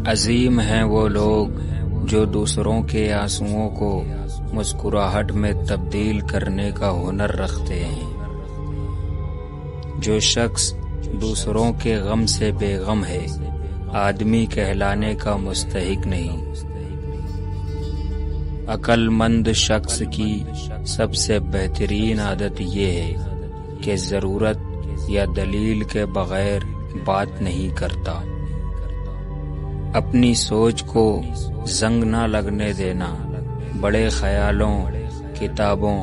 عظیم ہیں وہ لوگ جو دوسروں کے آنسوؤں کو مسکراہٹ میں تبدیل کرنے کا ہنر رکھتے ہیں۔ جو شخص دوسروں کے غم سے بے غم ہے، آدمی کہلانے کا مستحق نہیں۔ عقل مند شخص کی سب سے بہترین عادت یہ ہے کہ ضرورت یا دلیل کے بغیر بات نہیں کرتا۔ اپنی سوچ کو زنگ نہ لگنے دینا، بڑے خیالوں، کتابوں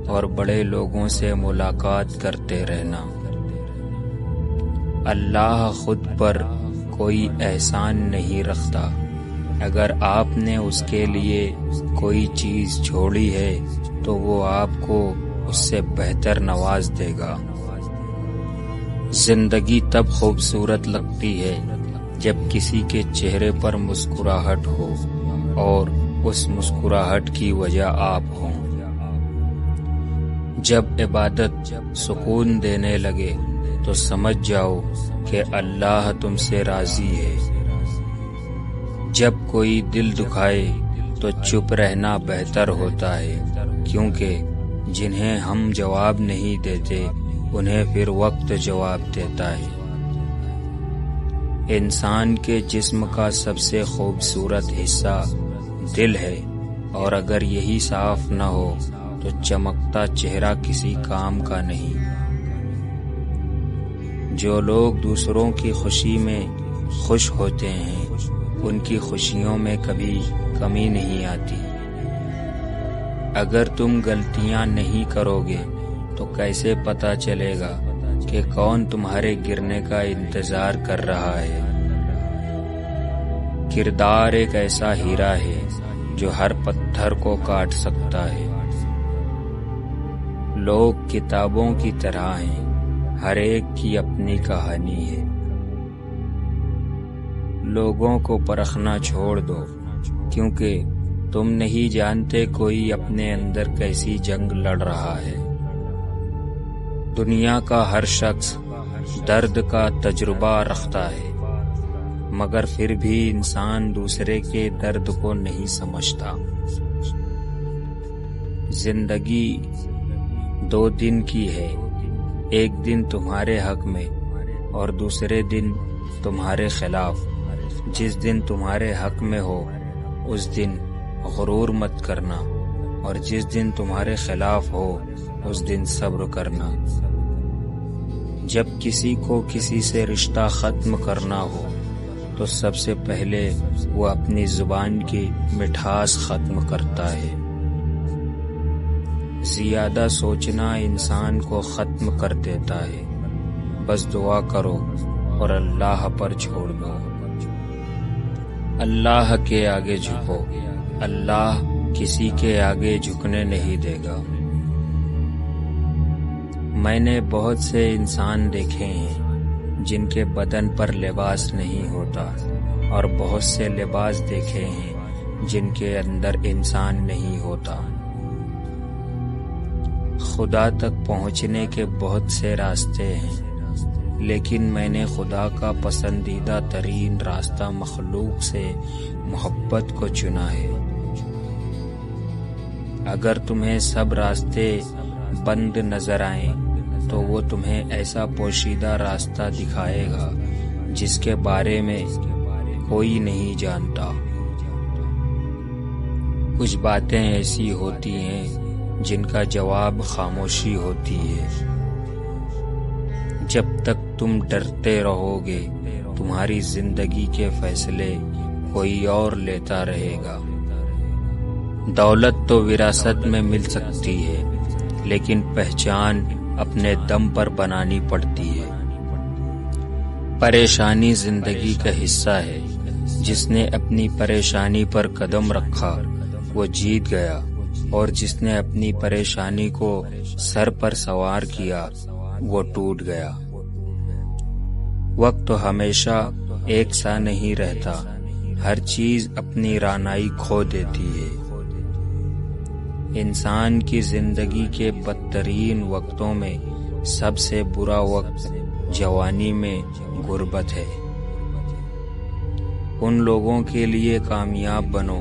اور بڑے لوگوں سے ملاقات کرتے رہنا۔ اللہ خود پر کوئی احسان نہیں رکھتا۔ اگر آپ نے اس کے لیے کوئی چیز چھوڑی ہے تو وہ آپ کو اس سے بہتر نواز دے گا۔ زندگی تب خوبصورت لگتی ہے جب کسی کے چہرے پر مسکراہٹ ہو اور اس مسکراہٹ کی وجہ آپ ہوں۔ جب عبادت سکون دینے لگے تو سمجھ جاؤ کہ اللہ تم سے راضی ہے۔ جب کوئی دل دکھائے تو چپ رہنا بہتر ہوتا ہے، کیونکہ جنہیں ہم جواب نہیں دیتے انہیں پھر وقت جواب دیتا ہے۔ انسان کے جسم کا سب سے خوبصورت حصہ دل ہے، اور اگر یہی صاف نہ ہو تو چمکتا چہرہ کسی کام کا نہیں۔ جو لوگ دوسروں کی خوشی میں خوش ہوتے ہیں ان کی خوشیوں میں کبھی کمی نہیں آتی۔ اگر تم غلطیاں نہیں کرو گے تو کیسے پتہ چلے گا کہ کون تمہارے گرنے کا انتظار کر رہا ہے؟ کردار ایک ایسا ہیرا ہے جو ہر پتھر کو کاٹ سکتا ہے۔ لوگ کتابوں کی طرح ہیں، ہر ایک کی اپنی کہانی ہے۔ لوگوں کو پرکھنا چھوڑ دو، کیونکہ تم نہیں جانتے کوئی اپنے اندر کیسی جنگ لڑ رہا ہے۔ دنیا کا ہر شخص درد کا تجربہ رکھتا ہے، مگر پھر بھی انسان دوسرے کے درد کو نہیں سمجھتا۔ زندگی 2 دن کی ہے، ایک دن تمہارے حق میں اور دوسرے دن تمہارے خلاف۔ جس دن تمہارے حق میں ہو اس دن غرور مت کرنا، اور جس دن تمہارے خلاف ہو اس دن صبر کرنا۔ جب کسی کو کسی سے رشتہ ختم کرنا ہو تو سب سے پہلے وہ اپنی زبان کی مٹھاس ختم کرتا ہے۔ زیادہ سوچنا انسان کو ختم کر دیتا ہے۔ بس دعا کرو اور اللہ پر چھوڑ دو۔ اللہ کے آگے جھکو، اللہ کسی کے آگے جھکنے نہیں دے گا۔ میں نے بہت سے انسان دیکھے ہیں جن کے بدن پر لباس نہیں ہوتا، اور بہت سے لباس دیکھے ہیں جن کے اندر انسان نہیں ہوتا۔ خدا تک پہنچنے کے بہت سے راستے ہیں، لیکن میں نے خدا کا پسندیدہ ترین راستہ مخلوق سے محبت کو چنا ہے۔ اگر تمہیں سب راستے بند نظر آئیں تو وہ تمہیں ایسا پوشیدہ راستہ دکھائے گا جس کے بارے میں کوئی نہیں جانتا۔ کچھ باتیں ایسی ہوتی ہیں جن کا جواب خاموشی ہوتی ہے۔ جب تک تم ڈرتے رہو گے تمہاری زندگی کے فیصلے کوئی اور لیتا رہے گا۔ دولت تو وراثت میں مل سکتی ہے، لیکن پہچان اپنے دم پر بنانی پڑتی ہے۔ پریشانی زندگی کا حصہ ہے، جس نے اپنی پریشانی پر قدم رکھا وہ جیت گیا، اور جس نے اپنی پریشانی کو سر پر سوار کیا وہ ٹوٹ گیا۔ وقت ہمیشہ ایک سا نہیں رہتا، ہر چیز اپنی رانائی کھو دیتی ہے۔ انسان کی زندگی کے بدترین وقتوں میں سب سے برا وقت جوانی میں غربت ہے۔ ان لوگوں کے لیے کامیاب بنو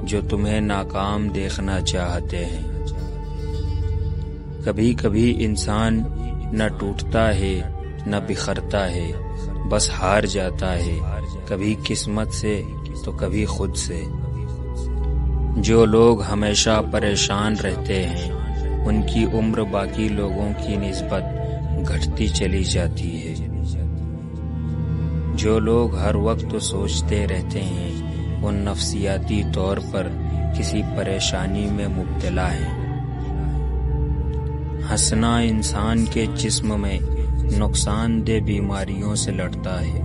جو تمہیں ناکام دیکھنا چاہتے ہیں۔ کبھی کبھی انسان نہ ٹوٹتا ہے نہ بکھرتا ہے، بس ہار جاتا ہے، کبھی قسمت سے تو کبھی خود سے۔ جو لوگ ہمیشہ پریشان رہتے ہیں ان کی عمر باقی لوگوں کی نسبت گھٹتی چلی جاتی ہے۔ جو لوگ ہر وقت سوچتے رہتے ہیں وہ نفسیاتی طور پر کسی پریشانی میں مبتلا ہیں۔ ہنسنا انسان کے جسم میں نقصان دہ بیماریوں سے لڑتا ہے۔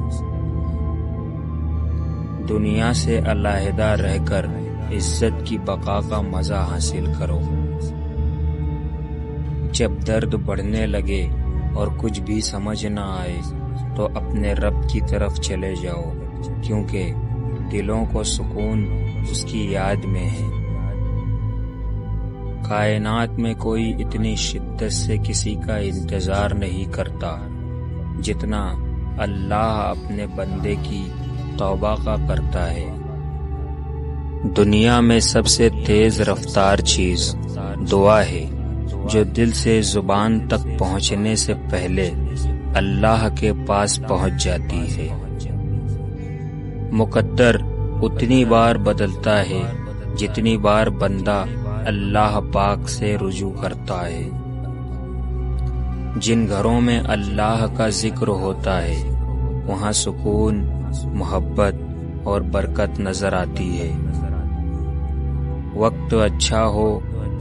دنیا سے علیحدہ رہ کر عزت کی بقا کا مزہ حاصل کرو۔ جب درد بڑھنے لگے اور کچھ بھی سمجھ نہ آئے تو اپنے رب کی طرف چلے جاؤ، کیونکہ دلوں کو سکون اس کی یاد میں ہے۔ کائنات میں کوئی اتنی شدت سے کسی کا انتظار نہیں کرتا جتنا اللہ اپنے بندے کی توبہ کا کرتا ہے۔ دنیا میں سب سے تیز رفتار چیز دعا ہے، جو دل سے زبان تک پہنچنے سے پہلے اللہ کے پاس پہنچ جاتی ہے۔ مقدر اتنی بار بدلتا ہے جتنی بار بندہ اللہ پاک سے رجوع کرتا ہے۔ جن گھروں میں اللہ کا ذکر ہوتا ہے وہاں سکون، محبت اور برکت نظر آتی ہے۔ وقت اچھا ہو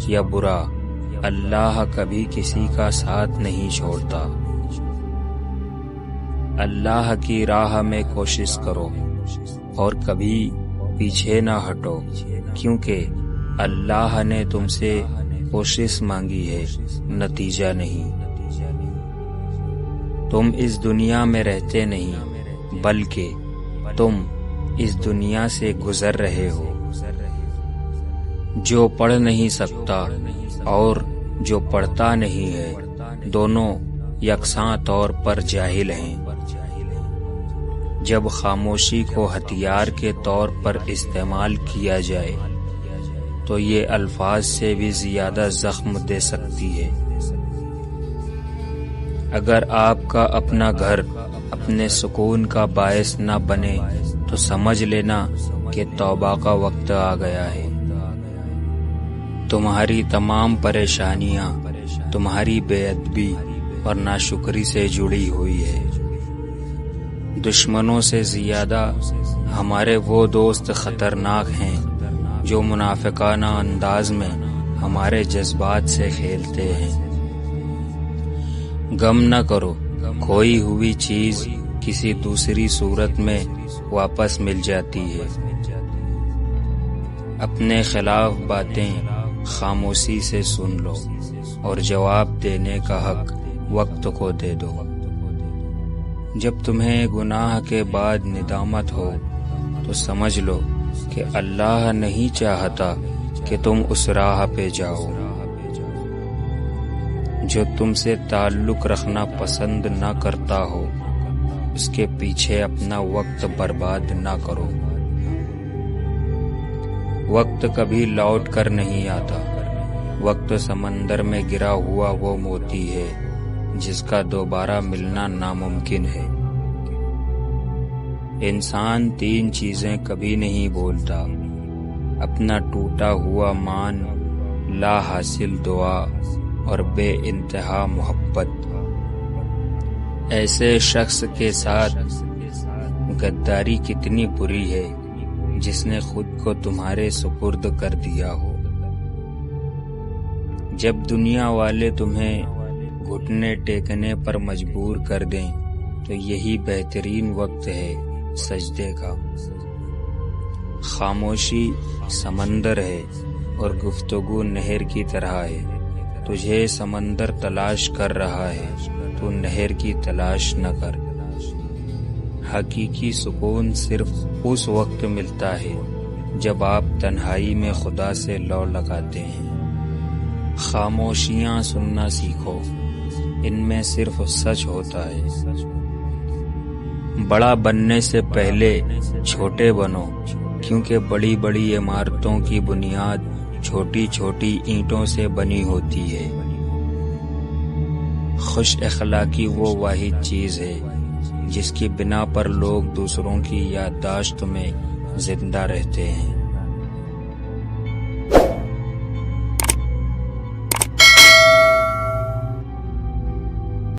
یا برا، اللہ کبھی کسی کا ساتھ نہیں چھوڑتا۔ اللہ کی راہ میں کوشش کرو اور کبھی پیچھے نہ ہٹو، کیونکہ اللہ نے تم سے کوشش مانگی ہے، نتیجہ نہیں۔ تم اس دنیا میں رہتے نہیں، بلکہ تم اس دنیا سے گزر رہے ہو۔ جو پڑھ نہیں سکتا اور جو پڑھتا نہیں ہے، دونوں یکساں طور پر جاہل ہیں۔ جب خاموشی کو ہتھیار کے طور پر استعمال کیا جائے تو یہ الفاظ سے بھی زیادہ زخم دے سکتی ہے۔ اگر آپ کا اپنا گھر اپنے سکون کا باعث نہ بنے تو سمجھ لینا کہ توبہ کا وقت آ گیا ہے۔ تمہاری تمام پریشانیاں تمہاری بے ادبی اور ناشکری سے جڑی ہوئی ہے۔ دشمنوں سے زیادہ ہمارے وہ دوست خطرناک ہیں جو منافقانہ انداز میں ہمارے جذبات سے کھیلتے ہیں۔ غم نہ کرو، کھوئی ہوئی چیز کسی دوسری صورت میں واپس مل جاتی ہے۔ اپنے خلاف باتیں خاموشی سے سن لو اور جواب دینے کا حق وقت کو دے دو۔ جب تمہیں گناہ کے بعد ندامت ہو تو سمجھ لو کہ اللہ نہیں چاہتا کہ تم اس راہ پہ جاؤ۔ جو تم سے تعلق رکھنا پسند نہ کرتا ہو اس کے پیچھے اپنا وقت برباد نہ کرو۔ وقت کبھی لوٹ کر نہیں آتا۔ وقت سمندر میں گرا ہوا وہ موتی ہے جس کا دوبارہ ملنا ناممکن ہے۔ انسان 3 چیزیں کبھی نہیں بولتا: اپنا ٹوٹا ہوا مان، لا حاصل دعا اور بے انتہا محبت۔ ایسے شخص کے ساتھ غداری کتنی بری ہے جس نے خود کو تمہارے سپرد کر دیا ہو۔ جب دنیا والے تمہیں گھٹنے ٹیکنے پر مجبور کر دیں تو یہی بہترین وقت ہے سجدے کا۔ خاموشی سمندر ہے اور گفتگو نہر کی طرح ہے۔ تجھے سمندر تلاش کر رہا ہے، تو نہر کی تلاش نہ کر۔ حقیقی سکون صرف اس وقت ملتا ہے جب آپ تنہائی میں خدا سے لو لگاتے ہیں۔ خاموشیاں سننا سیکھو، ان میں صرف سچ ہوتا ہے۔ بڑا بننے سے پہلے چھوٹے بنو، کیونکہ بڑی بڑی عمارتوں کی بنیاد چھوٹی چھوٹی اینٹوں سے بنی ہوتی ہے۔ خوش اخلاقی وہ واحد چیز ہے جس کی بنا پر لوگ دوسروں کی یادداشت میں زندہ رہتے ہیں۔